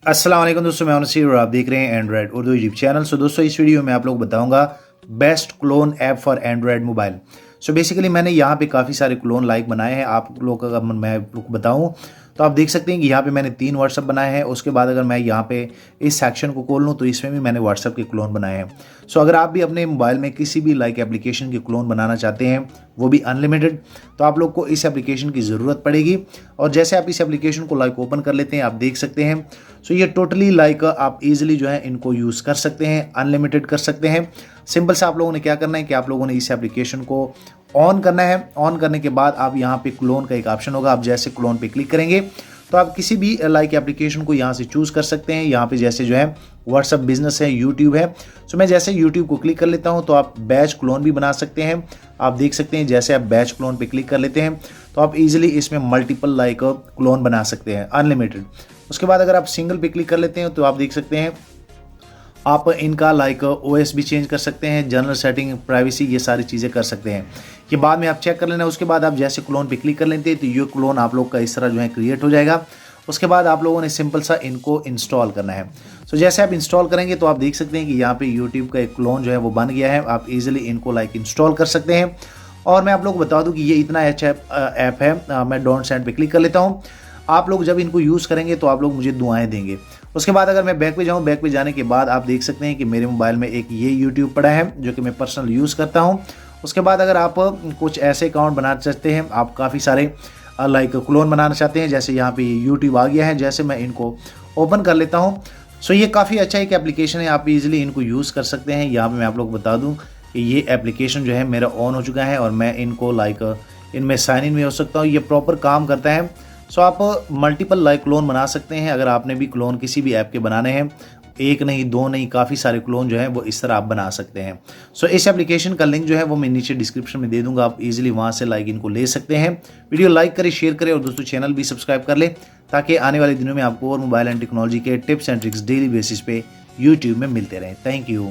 अस्सलाम वालेकुम दोस्तों, मैं नसीर और आप देख रहे हैं एंड्रॉयड उर्दू यूट्यूब चैनल। सो दोस्तों, इस वीडियो में आप लोग बताऊंगा best clone app for Android mobile. So basically मैंने यहाँ पे काफ़ी सारे क्लोन लाइक बनाए हैं। आप लोग अगर मैं बताऊँ तो आप देख सकते हैं कि यहाँ पे मैंने 3 व्हाट्सअप बनाए हैं। उसके बाद अगर मैं यहाँ पे इस सेक्शन को खोल लूँ तो इसमें भी मैंने व्हाट्सअप के क्लोन बनाए हैं। सो अगर आप भी अपने मोबाइल में किसी भी लाइक एप्लीकेशन के क्लोन बनाना चाहते हैं, वो भी अनलिमिटेड, तो आप लोग को इस एप्लीकेशन की ज़रूरत पड़ेगी। और जैसे आप इस एप्लीकेशन को लाइक ओपन कर लेते हैं, आप देख सकते हैं सो ये टोटली लाइक आप इजीली जो है इनको यूज़ कर सकते हैं, अनलिमिटेड कर सकते हैं। सिंपल से आप लोगों ने क्या करना है कि आप लोगों ने इस एप्लीकेशन को ऑन करना है। ऑन करने के बाद आप यहाँ पे क्लोन का एक ऑप्शन होगा, आप जैसे क्लोन पे क्लिक करेंगे तो आप किसी भी लाइक एप्लीकेशन को यहाँ से चूज़ कर सकते हैं। यहाँ पे जैसे जो है व्हाट्सअप बिजनेस है, यूट्यूब है। सो मैं जैसे यूट्यूब को क्लिक कर लेता हूँ तो आप बैच क्लोन भी बना सकते हैं। आप देख सकते हैं जैसे आप बैच क्लोन पे क्लिक कर लेते हैं तो आप इजीली इसमें मल्टीपल लाइक क्लोन बना सकते हैं, अनलिमिटेड। उसके बाद अगर आप सिंगल पे क्लिक कर लेते हैं तो आप देख सकते हैं आप इनका लाइक ओएस भी चेंज कर सकते हैं, जनरल सेटिंग, प्राइवेसी, ये सारी चीज़ें कर सकते हैं। कि बाद में आप चेक कर लेना। उसके बाद आप जैसे क्लोन पे क्लिक कर लेते हैं तो ये क्लोन आप लोग का इस तरह जो है क्रिएट हो जाएगा। उसके बाद आप लोगों ने सिंपल सा इनको इंस्टॉल करना है। सो जैसे आप इंस्टॉल करेंगे तो आप देख सकते हैं कि यहाँ पे यूट्यूब का एक क्लोन जो है वो बन गया है। आप इजीली इनको लाइक इंस्टॉल कर सकते हैं। और मैं आप लोग को बता दूं कि ये इतना अच्छा ऐप है। मैं डोंट सेंड पे क्लिक कर लेता हूँ। आप लोग जब इनको यूज़ करेंगे तो आप लोग मुझे दुआएं देंगे। उसके बाद अगर मैं बैक पे जाऊँ, बैक पे जाने के बाद आप देख सकते हैं कि मेरे मोबाइल में एक ये यूट्यूब पड़ा है जो कि मैं पर्सनल यूज़ करता हूँ। उसके बाद अगर आप कुछ ऐसे अकाउंट बनाना चाहते हैं, आप काफ़ी सारे लाइक क्लोन बनाना चाहते हैं, जैसे यहाँ पे यूट्यूब आ गया है, जैसे मैं इनको ओपन कर लेता हूँ। सो ये काफ़ी अच्छा एक एप्लीकेशन है, आप इजीली इनको यूज़ कर सकते हैं। यहाँ पे मैं आप लोग को बता दूँ कि ये एप्लीकेशन जो है मेरा ऑन हो चुका है और मैं इनको लाइक इनमें साइन इन भी हो सकता हूँ। ये प्रॉपर काम करता है। सो आप मल्टीपल लाइक क्लोन बना सकते हैं। अगर आपने भी क्लोन किसी भी ऐप के बनाने हैं, एक नहीं, दो नहीं, काफ़ी सारे क्लोन जो है वो इस तरह आप बना सकते हैं। सो इस एप्लीकेशन का लिंक जो है वो मैं नीचे डिस्क्रिप्शन में दे दूंगा, आप इजीली वहां से लाइक इनको ले सकते हैं। वीडियो लाइक करें, शेयर करें और दोस्तों चैनल भी सब्सक्राइब कर ले ताकि आने वाले दिनों में आपको और मोबाइल एंड टेक्नोलॉजी के tips and tricks daily basis पे यूट्यूब में मिलते रहें। Thank you.